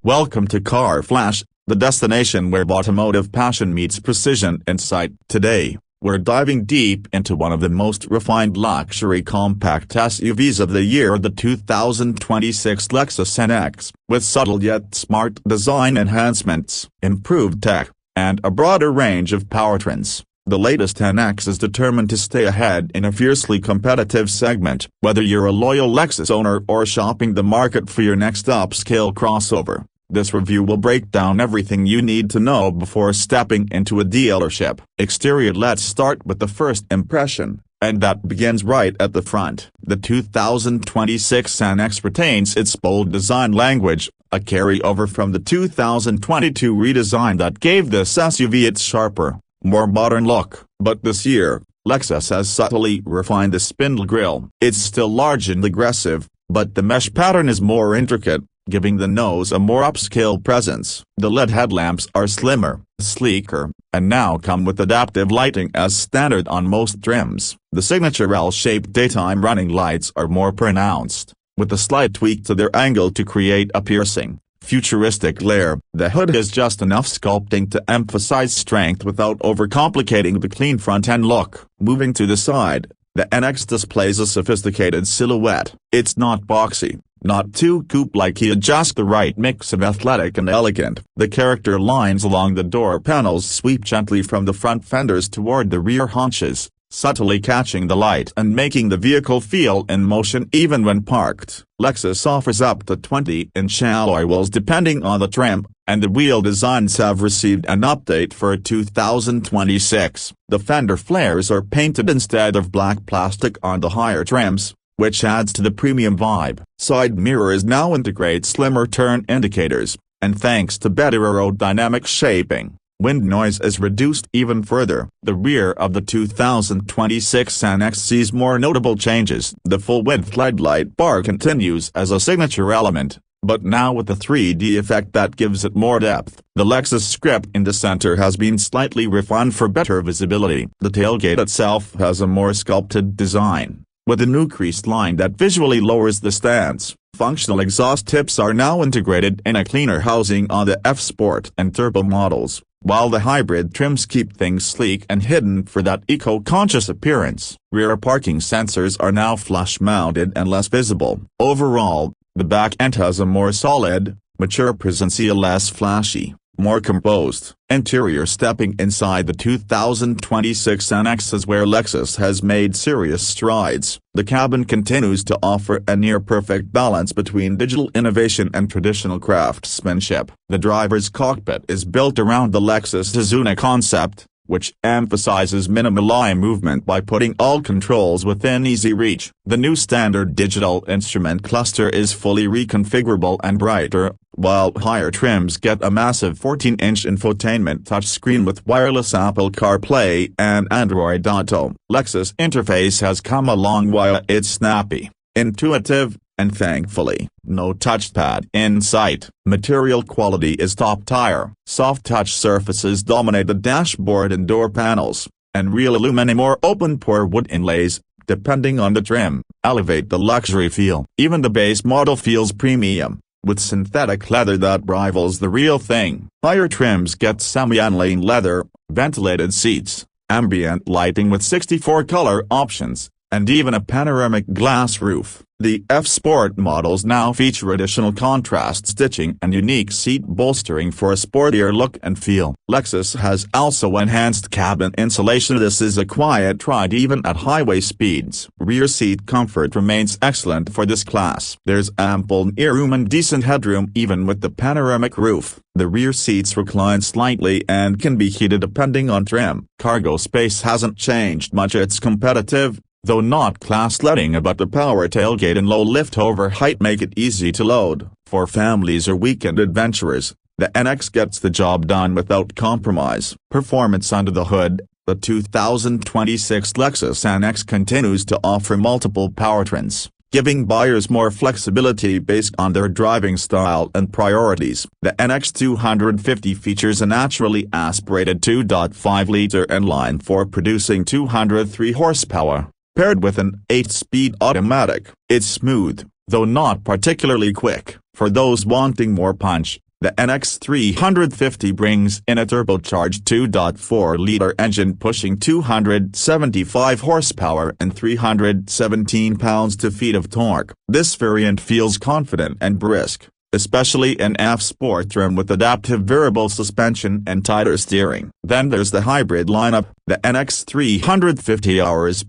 Welcome to Car Flash, the destination where automotive passion meets precision insight. Today, we're diving deep into one of the most refined luxury compact SUVs of the year, the 2026 Lexus NX. With subtle yet smart design enhancements, improved tech, and a broader range of powertrains, the latest NX is determined to stay ahead in a fiercely competitive segment. Whether you're a loyal Lexus owner or shopping the market for your next upscale crossover, this review will break down everything you need to know before stepping into a dealership. Exterior. Let's start with the first impression, and that begins right at the front. The 2026 NX retains its bold design language, a carryover from the 2022 redesign that gave this SUV its sharper, more modern look. But this year, Lexus has subtly refined the spindle grille. It's still large and aggressive, but the mesh pattern is more intricate, giving the nose a more upscale presence. The LED headlamps are slimmer, sleeker, and now come with adaptive lighting as standard on most trims. The signature L-shaped daytime running lights are more pronounced, with a slight tweak to their angle to create a piercing, futuristic glare. The hood has just enough sculpting to emphasize strength without overcomplicating the clean front-end look. Moving to the side, the NX displays a sophisticated silhouette. It's not boxy, not too coupe-like, just the right mix of athletic and elegant. The character lines along the door panels sweep gently from the front fenders toward the rear haunches, subtly catching the light and making the vehicle feel in motion even when parked. Lexus offers up to 20-inch alloy wheels depending on the trim, and the wheel designs have received an update for 2026. The fender flares are painted instead of black plastic on the higher trims, which adds to the premium vibe. Side mirrors now integrate slimmer turn indicators, and thanks to better aerodynamic shaping, wind noise is reduced even further. The rear of the 2026 NX sees more notable changes. The full-width LED light bar continues as a signature element, but now with a 3D effect that gives it more depth. The Lexus script in the center has been slightly refined for better visibility. The tailgate itself has a more sculpted design, with a new creased line that visually lowers the stance. Functional exhaust tips are now integrated in a cleaner housing on the F-Sport and Turbo models, while the hybrid trims keep things sleek and hidden for that eco-conscious appearance. Rear parking sensors are now flush-mounted and less visible. Overall, the back end has a more solid, mature presence, less flashy, more composed interior. Stepping inside the 2026 NX is where Lexus has made serious strides. The cabin continues to offer a near-perfect balance between digital innovation and traditional craftsmanship. The driver's cockpit is built around the Lexus Zuna concept, which emphasizes minimal eye movement by putting all controls within easy reach. The new standard digital instrument cluster is fully reconfigurable and brighter, while higher trims get a massive 14-inch infotainment touchscreen with wireless Apple CarPlay and Android Auto. Lexus interface has come a long way. It's snappy, intuitive, and thankfully, no touchpad in sight. Material quality is top tier. Soft touch surfaces dominate the dashboard and door panels, and real aluminum or open-pore wood inlays, depending on the trim, elevate the luxury feel. Even the base model feels premium, with synthetic leather that rivals the real thing. Higher trims get semi-aniline leather, ventilated seats, ambient lighting with 64 color options, and even a panoramic glass roof. The F-Sport models now feature additional contrast stitching and unique seat bolstering for a sportier look and feel. Lexus has also enhanced cabin insulation. This is a quiet ride even at highway speeds. Rear seat comfort remains excellent for this class. There's ample earroom and decent headroom even with the panoramic roof. The rear seats recline slightly and can be heated depending on trim. Cargo space hasn't changed much. It's competitive, though not class-leading, but the power tailgate and low lift-over height make it easy to load. For families or weekend adventurers, the NX gets the job done without compromise. Performance under the hood. The 2026 Lexus NX continues to offer multiple powertrains, giving buyers more flexibility based on their driving style and priorities. The NX 250 features a naturally aspirated 2.5-liter inline four producing 203 horsepower, paired with an 8-speed automatic. It's smooth, though not particularly quick. For those wanting more punch, The NX 350 brings in a turbocharged 2.4-liter engine pushing 275 horsepower and 317 pounds-feet of torque. This variant feels confident and brisk, especially in F-Sport trim with adaptive variable suspension and tighter steering. Then there's the hybrid lineup. The NX 350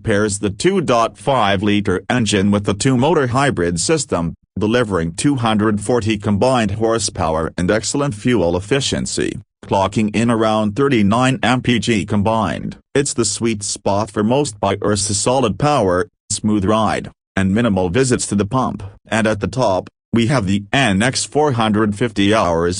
pairs the 2.5-liter engine with the two-motor hybrid system, delivering 240 combined horsepower and excellent fuel efficiency, clocking in around 39 mpg combined. It's the sweet spot for most buyers: solid power, smooth ride, and minimal visits to the pump. And at the top, we have the NX 450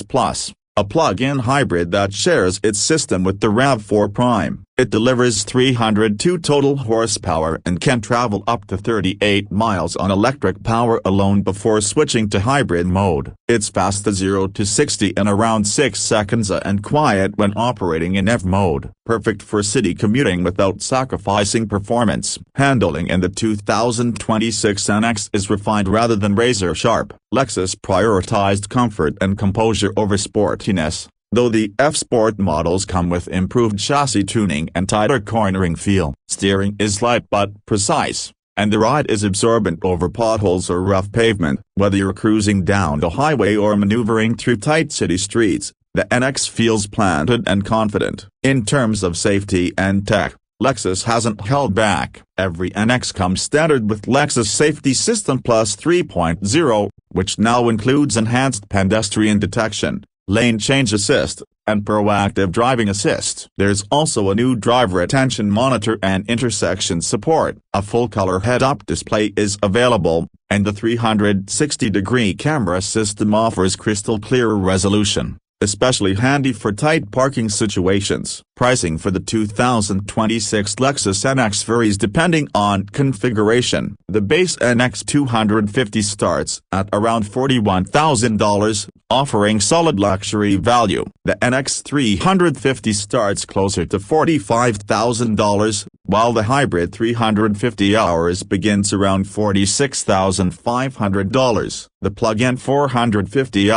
Plus, a plug-in hybrid that shares its system with the RAV4 Prime. It delivers 302 total horsepower and can travel up to 38 miles on electric power alone before switching to hybrid mode. It's fast to 0 to 60 in around 6 seconds and quiet when operating in F mode, perfect for city commuting without sacrificing performance. Handling in the 2026 NX is refined rather than razor-sharp. Lexus prioritized comfort and composure over sportiness, though the F-Sport models come with improved chassis tuning and tighter cornering feel. Steering is light but precise, and the ride is absorbent over potholes or rough pavement. Whether you're cruising down the highway or maneuvering through tight city streets, the NX feels planted and confident. In terms of safety and tech, Lexus hasn't held back. Every NX comes standard with Lexus Safety System Plus 3.0, which now includes enhanced pedestrian detection, lane change assist, and proactive driving assist. There's also a new driver attention monitor and intersection support. A full-color head-up display is available, and the 360-degree camera system offers crystal-clear resolution, especially handy for tight parking situations. Pricing for the 2026 Lexus NX varies depending on configuration. The base NX 250 starts at around $41,000, offering solid luxury value. The NX 350 starts closer to $45,000, while the hybrid 350 begins around $46,500. The plug-in 450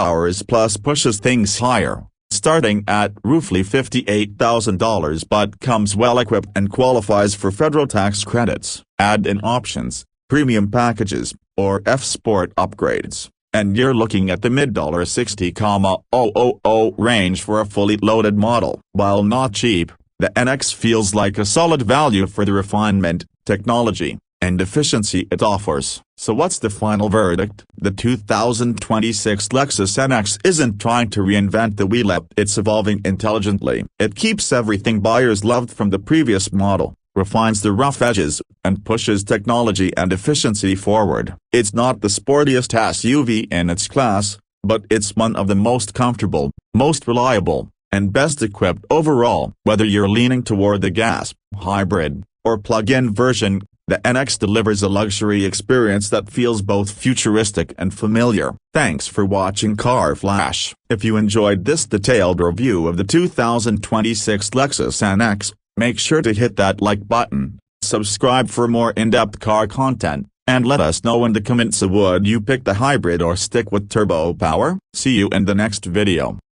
Plus pushes things higher, starting at roughly $58,000, but comes well-equipped and qualifies for federal tax credits. Add-in options, premium packages, or F-Sport upgrades, and you're looking at the mid-$60,000 range for a fully loaded model. While not cheap, the NX feels like a solid value for the refinement, technology, and efficiency it offers. So what's the final verdict? The 2026 Lexus NX isn't trying to reinvent the wheel, it's evolving intelligently. It keeps everything buyers loved from the previous model, refines the rough edges, and pushes technology and efficiency forward. It's not the sportiest SUV in its class, but it's one of the most comfortable, most reliable, and best equipped overall. Whether you're leaning toward the gas, hybrid, or plug-in version, the NX delivers a luxury experience that feels both futuristic and familiar. Thanks for watching Car Flash. If you enjoyed this detailed review of the 2026 Lexus NX, make sure to hit that like button, subscribe for more in-depth car content, and let us know in the comments would you pick the hybrid or stick with turbo power. See you in the next video.